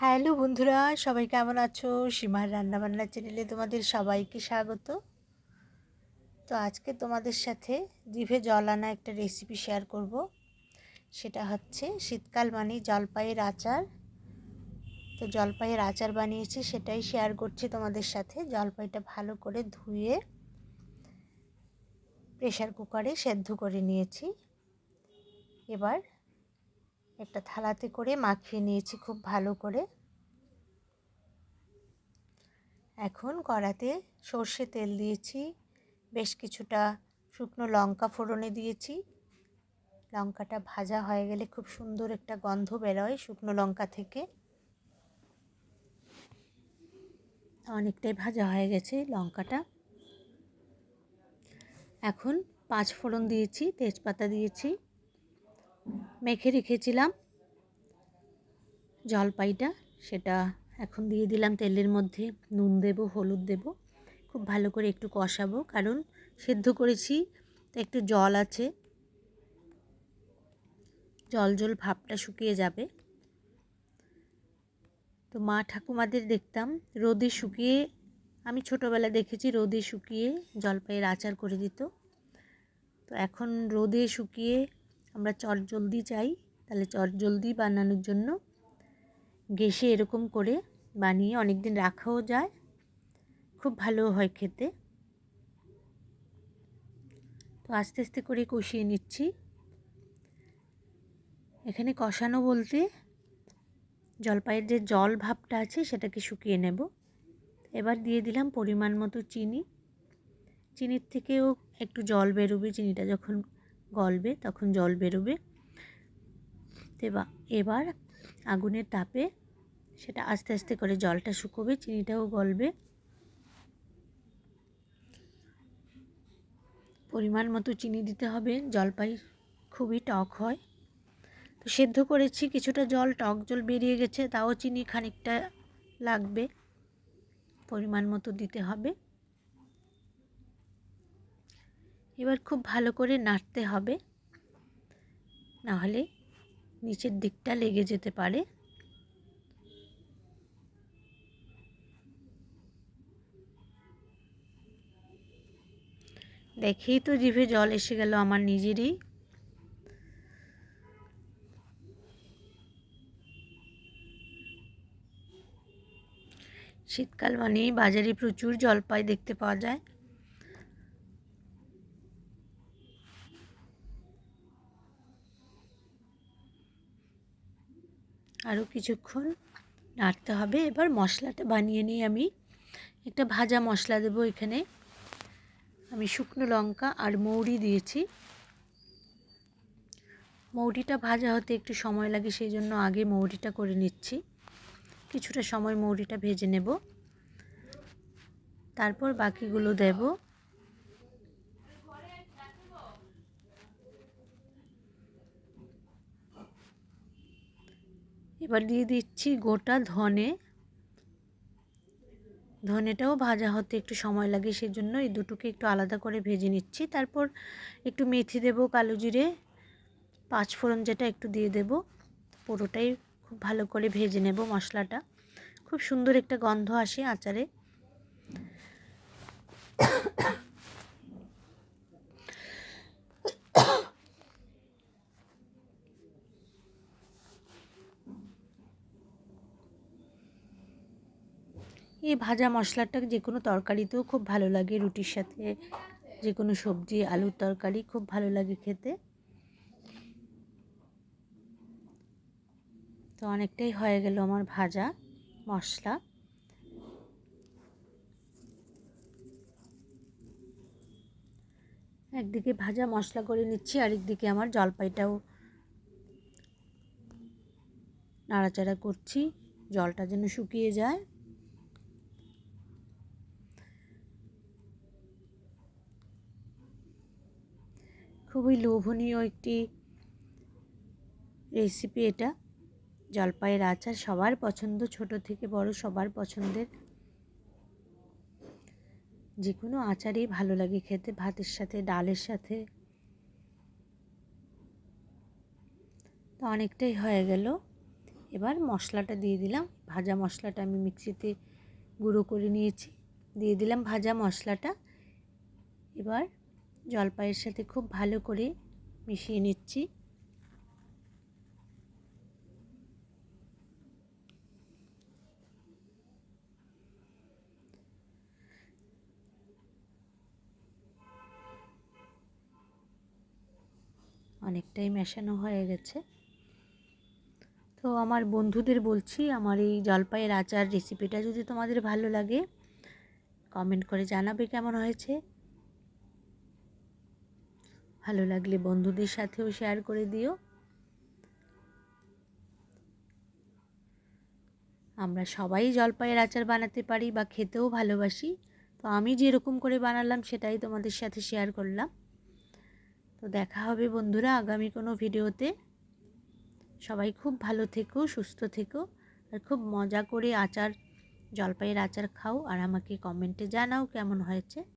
Hello বন্ধুরা, সবাই কেমন আছো? সীমার রান্নাবান্না চ্যানেলে তোমাদের সবাইকে স্বাগত। তো আজকে তোমাদের সাথে জিভে জল আনা একটা রেসিপি শেয়ার করব। সেটা হচ্ছে শীতকাল মানে জলপাইয়ের আচার। তো জলপাইয়ের আচার বানিয়েছি, সেটাই শেয়ার করছি তোমাদের সাথে। জলপাইটা ভালো করে ধুয়ে প্রেশার কুকারে সেদ্ধ করে নিয়েছি। এবার একটা থালাতে করে মাখিয়ে নিয়েছি খুব ভালো করে। এখন কড়াতে সর্ষে তেল দিয়েছি, বেশ কিছুটা শুকনো লঙ্কা ফোড়নে দিয়েছি। লঙ্কাটা ভাজা হয়ে গেলে খুব সুন্দর একটা গন্ধ বেরোয় শুকনো লঙ্কা থেকে। অনেকটাই ভাজা হয়ে গেছে লঙ্কাটা। এখন 5 ফোড়ন দিয়েছি, তেজপাতা দিয়েছি। মেখে রেখেছিলাম জলপাইটা, সেটা এখন দিয়ে দিলাম তেলের মধ্যে। নুন দেব, হলুদ দেব, খুব ভালো করে একটু কষাবো, কারণ সেদ্ধ করেছি তো একটু জল আছে, জল জল ভাবটা শুকিয়ে যাবে। তো মা ঠাকুমাদের দেখতাম রোদে শুকিয়ে, আমি ছোটোবেলা দেখেছি রোদে শুকিয়ে জলপাইয়ের আচার করে দিত। তো এখন রোদে শুকিয়ে আমরা চটজলদি চাই, তাহলে চটজলদি বানানোর জন্য গ্যাসে এরকম করে বানিয়ে অনেক দিন রাখাও যায়, খুব ভালো হয় খেতে। তো আস্তে আস্তে করে কষিয়ে নিচ্ছি। এখানে কষানো বলতে জলপাইয়ের যে জল ভাবটা আছে সেটাকে শুকিয়ে নেব। এবার দিয়ে দিলাম পরিমাণ মতো চিনি। চিনির থেকেও একটু জল বেরোবে, চিনিটা যখন গলবে তখন জল বেরোবে। এবার আগুনের তাপে সেটা আস্তে আস্তে করে জলটা শুকোবে, চিনিটাও গলবে। পরিমাণ মতো চিনি দিতে হবে, জলপাই খুবই টক হয়। তো সেদ্ধ করেছি, কিছুটা জল টক জল বেরিয়ে গেছে, তাও চিনি খানিকটা লাগবে, পরিমাণ মতো দিতে হবে। এবার খুব ভালো করে নাড়তে হবে, নাহলে নিচের দিকটা লেগে যেতে পারে। দেখেই তো জিভে জল এসে গেল আমার নিজেরই। শীতকাল মানেই বাজারে প্রচুর জলপাই দেখতে পাওয়া যায়। আরও কিছুক্ষণ নাড়তে হবে। এবার মশলাটা বানিয়ে নিই। আমি একটা ভাজা মশলা দেবো এখানে। আমি শুকনো লঙ্কা আর মৌরি দিয়েছি। মৌরিটা ভাজা হতে একটু সময় লাগে, সেই জন্য আগে মৌরিটা করে নিচ্ছি। কিছুটা সময় মৌরিটা ভেজে নেব, তারপর বাকিগুলো দেব। এবার দিয়ে দিচ্ছি গোটা ধনে। ধনেটাও ভাজা হতে একটু সময় লাগে, সেই জন্য এই দুটোকে একটু আলাদা করে ভেজে নিচ্ছি। তারপর একটু মেথি দেব, কালো জিরে, 5 ফোড়ন যেটা একটু দিয়ে দেব। পুরোটাই খুব ভালো করে ভেজে নেব মশলাটা। খুব সুন্দর একটা গন্ধ আসে আচারে। এই ভাজা মশলাটা যে কোনো তরকারিতেও খুব ভালো লাগে, রুটির সাথে যে কোনো সবজি, আলুর তরকারি খুব ভালো লাগে খেতে। তো অনেকটাই হয়ে গেল আমার ভাজা মশলা। একদিকে ভাজা মশলা করে নিচ্ছি, আরেকদিকে আমার জলপাইটাও নাড়াচাড়া করছি, জলটা যেন শুকিয়ে যায়। খুবই লোভনীয় একটি রেসিপি এটা। জলপাইয়ের আচার সবার পছন্দ, ছোট থেকে বড় সবার পছন্দের। যে কোনো আচারই ভালো লাগে খেতে, ভাতের সাথে, ডালের সাথে। তো অনেকটাই হয়ে গেল। এবার মশলাটা দিয়ে দিলাম। ভাজা মশলাটা আমি মিক্সিতে গুঁড়ো করে নিয়েছি, দিয়ে দিলাম ভাজা মশলাটা। এবার জলপাইয়ের সাথে খুব ভালো করে মিশিয়ে নিচ্ছি। অনেকটাই মেশানো হয়ে গেছে। তো আমার বন্ধুদের বলছি, আমার এই জলপাইয়ের আচার রেসিপিটা যদি তোমাদের ভালো লাগে কমেন্ট করে জানাবে কেমন হয়েছে। ভালো লাগলে বন্ধুদের সাথেও শেয়ার করে দিও। আমরা সবাই জলপাইয়ের আচার বানাতে পারি বা খেতেও ভালোবাসি। তো আমি যেরকম করে বানালাম সেটাই তোমাদের সাথে শেয়ার করলাম। তো দেখা হবে বন্ধুরা আগামী কোনো ভিডিওতে। সবাই খুব ভালো থেকো, সুস্থ থেকো, আর খুব মজা করে জলপাইয়ের আচার খাও, আর আমাকে কমেন্টে জানাও কেমন হয়েছে।